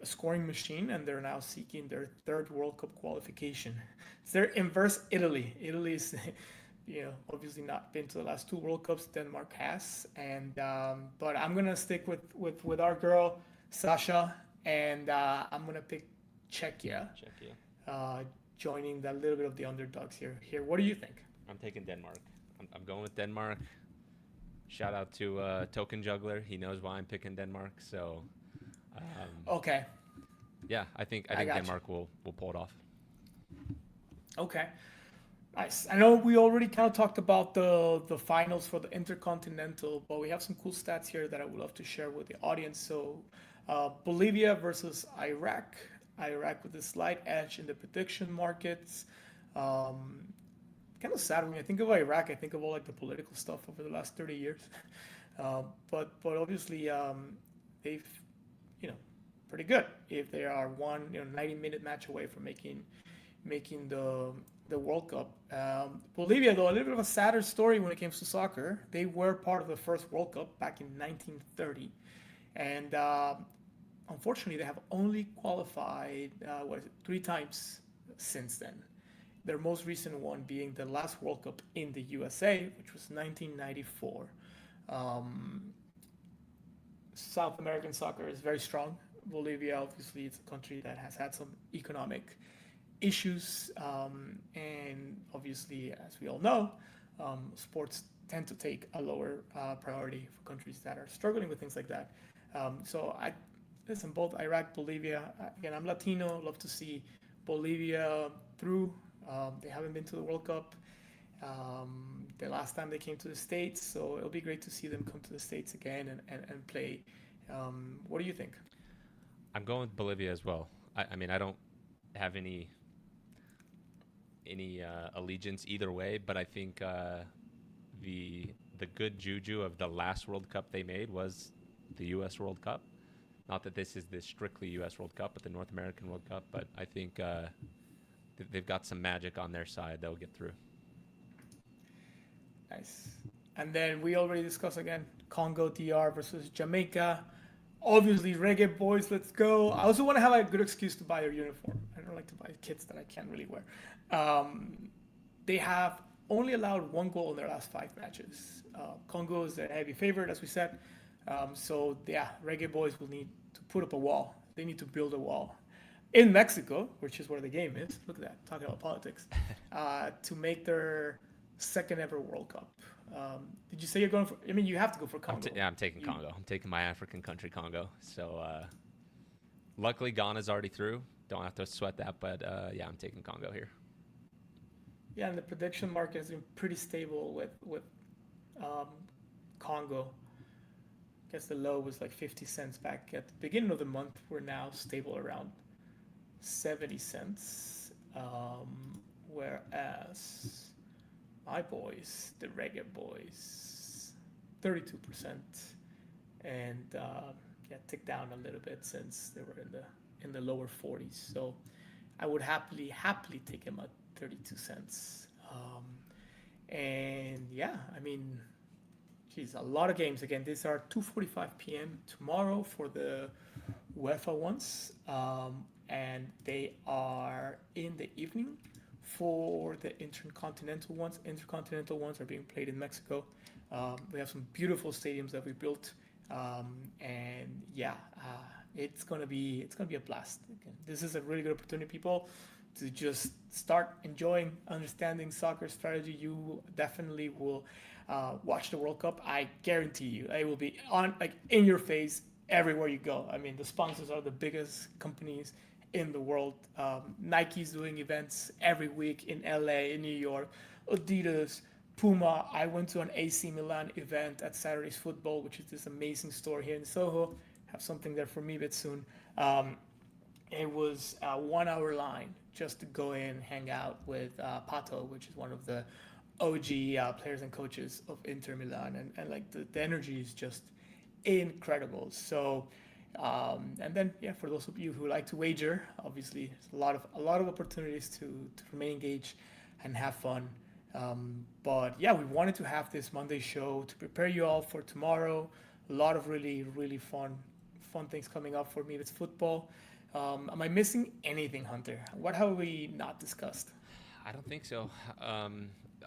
[SPEAKER 1] a scoring machine, and they're now seeking their third World Cup qualification. It's their inverse Italy. Italy's, obviously not been to the last 2 World Cups. Denmark has, and but I'm gonna stick with our girl Sasha, and I'm gonna pick Czechia. Joining that little bit of the underdogs here. What do you think?
[SPEAKER 2] I'm taking Denmark. I'm going with Denmark. Shout out to Token Juggler. He knows why I'm picking Denmark. So.
[SPEAKER 1] Okay.
[SPEAKER 2] Yeah, I think Denmark will pull it off.
[SPEAKER 1] Okay. Nice. I know we already kind of talked about the finals for the Intercontinental, but we have some cool stats here that I would love to share with the audience. So, Bolivia versus Iraq. Iraq with a slight edge in the prediction markets. Kind of sad when I think of Iraq. I think of all the political stuff over the last 30 years. But obviously they've pretty good if they are 90-minute match away from making the World Cup. Bolivia, though, a little bit of a sadder story when it comes to soccer. They were part of the first World Cup back in 1930, and unfortunately, they have only qualified 3 times since then. Their most recent one being the last World Cup in the USA, which was 1994. South American soccer is very strong. Bolivia, obviously, it's a country that has had some economic issues, and obviously, as we all know, sports tend to take a lower priority for countries that are struggling with things like that. So listen, both Iraq, Bolivia. Again, I'm Latino. Love to see Bolivia through. They haven't been to the World Cup the last time they came to the States, so it'll be great to see them come to the States again and play. What do you think?
[SPEAKER 2] I'm going with Bolivia as well. I mean, I don't have any allegiance either way, but I think the good juju of the last World Cup they made was the U.S. World Cup. Not that this is the strictly U.S. World Cup, but the North American World Cup. But I think they've got some magic on their side. They'll get through.
[SPEAKER 1] Nice. And then we already discussed again Congo DR versus Jamaica. Obviously, Reggae Boys, let's go. I also want to have a good excuse to buy their uniform. I don't like to buy kits that I can't really wear. They have only allowed one goal in their last 5 matches. Congo is a heavy favorite, as we said. So, yeah, Reggae Boys will need to put up a wall. They need to build a wall in Mexico, which is where the game is. Look at that, talking about politics, to make their second ever World Cup. Did you say you're going for? I mean, you have to go for Congo.
[SPEAKER 2] Yeah, I'm taking Congo. I'm taking my African country, Congo. So luckily, Ghana's already through. Don't have to sweat that. But yeah, I'm taking Congo here.
[SPEAKER 1] Yeah, and the prediction market has been pretty stable with Congo. I guess the low was like 50 cents back at the beginning of the month. We're now stable around 70 cents. Whereas my boys, the Reggae Boys, 32%, and yeah, ticked down a little bit since they were in the lower 40s. So I would happily take him at 32 cents. And yeah, I mean, geez, a lot of games. Again, these are 2:45 p.m. tomorrow for the UEFA ones, and they are in the evening for the intercontinental ones. Intercontinental ones are being played in Mexico. We have some beautiful stadiums that we built, and yeah, it's gonna be a blast. Again, this is a really good opportunity, people, to just start enjoying, understanding soccer strategy. You definitely will watch the World Cup. I guarantee you, it will be on like in your face everywhere you go. I mean, the sponsors are the biggest companies in the world. Nike's doing events every week in LA, in New York. Adidas, Puma. I went to an AC Milan event at Saturday's Football, which is this amazing store here in Soho. Have something there for me a bit soon. It was a 1 hour line just to go in, hang out with Pato, which is one of the OG players and coaches of Inter Milan, and like the energy is just incredible. So, and then yeah, for those of you who like to wager, obviously there's a lot of opportunities to remain engaged and have fun. But yeah, we wanted to have this Monday show to prepare you all for tomorrow. A lot of really fun things coming up for me. It's football. Am I missing anything, Hunter? What have we not discussed?
[SPEAKER 2] I don't think so.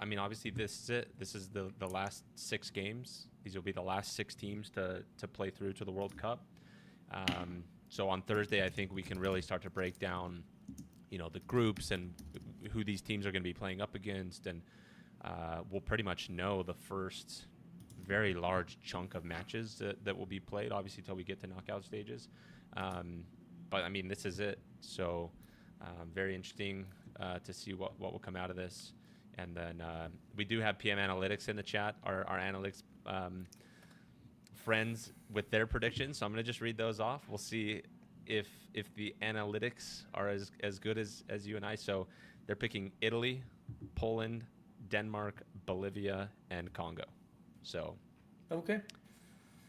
[SPEAKER 2] I mean, obviously, this is it. This is the last 6 games. These will be the last 6 teams to play through to the World Cup. So on Thursday, I think we can really start to break down, the groups and who these teams are going to be playing up against, and we'll pretty much know the first very large chunk of matches that will be played, obviously, until we get to knockout stages. But I mean, this is it. So very interesting to see what will come out of this. And then we do have PM Analytics in the chat, our analytics friends with their predictions. So I'm going to just read those off. We'll see if the analytics are as good as you and I. So they're picking Italy, Poland, Denmark, Bolivia, and Congo. So
[SPEAKER 1] Okay.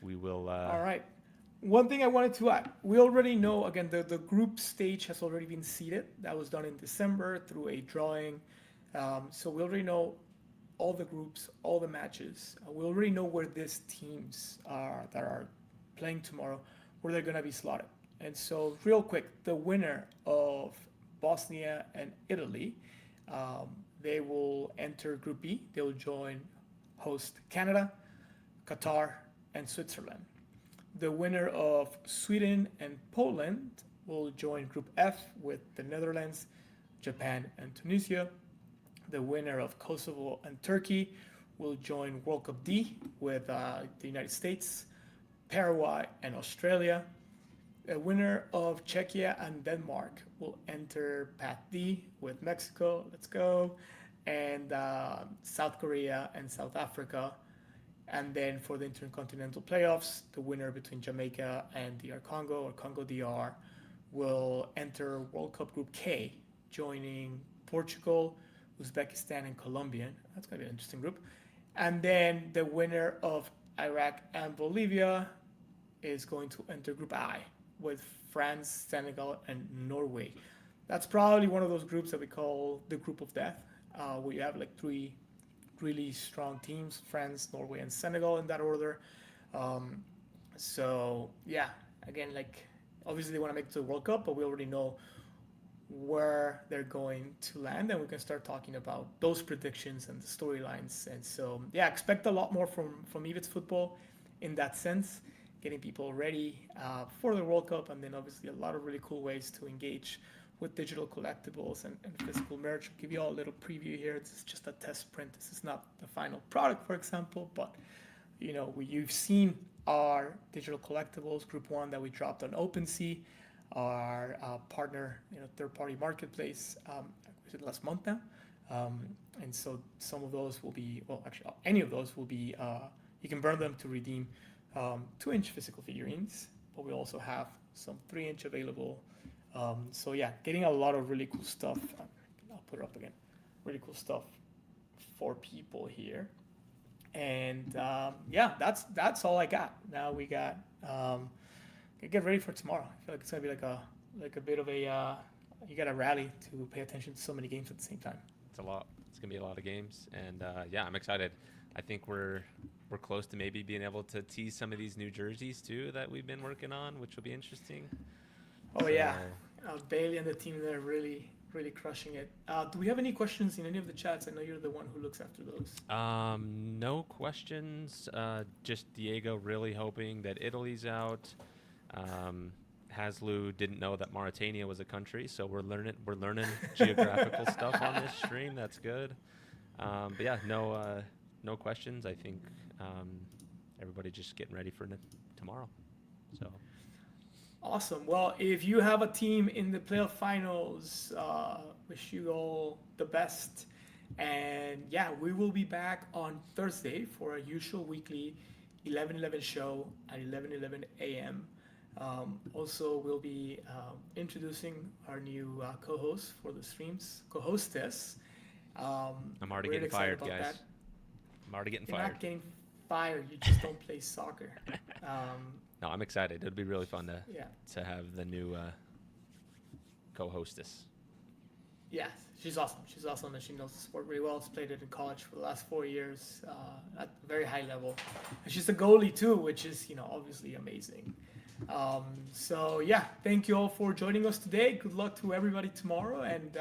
[SPEAKER 2] we will.
[SPEAKER 1] All right. One thing I wanted to add, we already know, again, the group stage has already been seeded. That was done in December through a drawing. So we already know all the groups, all the matches. We already know where these teams are that are playing tomorrow, where they're going to be slotted. And so real quick, the winner of Bosnia and Italy, they will enter Group B. They will join host Canada, Qatar, and Switzerland. The winner of Sweden and Poland will join Group F with the Netherlands, Japan, and Tunisia. The winner of Kosovo and Turkey will join World Cup D with the United States, Paraguay, and Australia. The winner of Czechia and Denmark will enter Path D with Mexico, let's go, and South Korea and South Africa. And then for the Intercontinental Playoffs, the winner between Jamaica and DR Congo or Congo DR will enter World Cup Group K, joining Portugal, Uzbekistan, and Colombia. That's going to be an interesting group. And then the winner of Iraq and Bolivia is going to enter Group I with France, Senegal, and Norway. That's probably one of those groups that we call the Group of Death, where you have like 3 really strong teams, France, Norway, and Senegal in that order. So yeah, again, like obviously they want to make it to the World Cup, but we already know where they're going to land, and we can start talking about those predictions and the storylines. And so, yeah, expect a lot more from Evet's football in that sense, getting people ready for the World Cup, and then obviously a lot of really cool ways to engage with digital collectibles and physical merch. I'll give you all a little preview here. This is just a test print. This is not the final product, for example, but you know, you've seen our digital collectibles group one that we dropped on OpenSea, our partner, you know, third-party marketplace, was it last month now? And so some of those will be, well, actually, any of those will be, you can burn them to redeem 2-inch physical figurines, but we also have some 3-inch available. So yeah, getting a lot of really cool stuff. I'll put it up again. Really cool stuff for people here. And yeah, that's all I got. Now we got get ready for tomorrow. I feel like it's gonna be like a bit of a you gotta rally to pay attention to so many games at the same time.
[SPEAKER 2] It's a lot. It's gonna be a lot of games, and yeah, I'm excited. I think we're close to maybe being able to tease some of these new jerseys too that we've been working on, which will be interesting.
[SPEAKER 1] Oh yeah, Bailey and the team there really crushing it. Do we have any questions in any of the chats? I know you're the one who looks after those.
[SPEAKER 2] No questions. Just Diego really hoping that Italy's out. Haslu didn't know that Mauritania was a country, so we're learning geographical stuff on this stream. That's good. But yeah, no questions. I think everybody just getting ready for tomorrow. So.
[SPEAKER 1] Awesome. Well, if you have a team in the playoff finals, wish you all the best. And yeah, we will be back on Thursday for our usual weekly 11:11 show at 11:11 a.m. Also, we'll be introducing our new co-host for the streams, co-hostess.
[SPEAKER 2] I'm already getting fired, guys.
[SPEAKER 1] That.
[SPEAKER 2] I'm already getting
[SPEAKER 1] You're
[SPEAKER 2] fired.
[SPEAKER 1] not getting fired. You just don't play soccer.
[SPEAKER 2] No, I'm excited. It'll be really fun to have the new co-hostess.
[SPEAKER 1] Yeah, she's awesome. She's awesome, and she knows the sport really well. She's played it in college for the last 4 years at a very high level. And she's a goalie too, which is, you know, obviously amazing. So yeah, thank you all for joining us today. Good luck to everybody tomorrow, and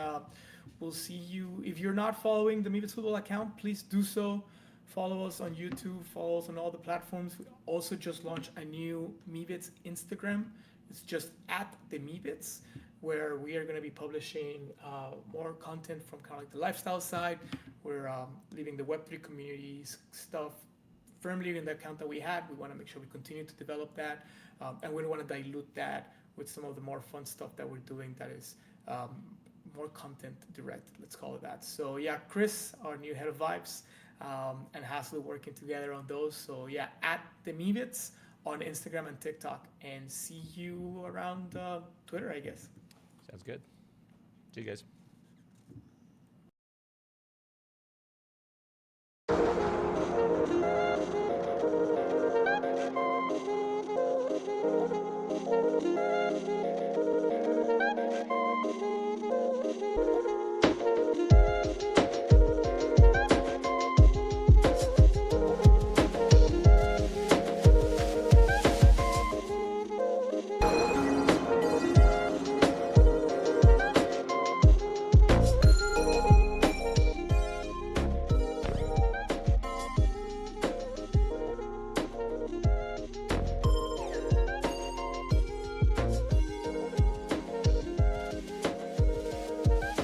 [SPEAKER 1] we'll see you. If you're not following the Meebits Football account, please do so. Follow us on YouTube, follow us on all the platforms. We also just launched a new Meebits Instagram. It's just at the Meebits, where we are going to be publishing more content from kind of like the lifestyle side. We're leaving the Web3 communities stuff firmly in the account that we had. We want to make sure we continue to develop that, and we don't want to dilute that with some of the more fun stuff that we're doing that is more content direct, let's call it that. So yeah, Chris, our new head of Vibes, and Haslu working together on those. So yeah, at the Meebits on Instagram and TikTok, and see you around Twitter, I guess.
[SPEAKER 2] Sounds good. See you guys.
[SPEAKER 3] Thank you.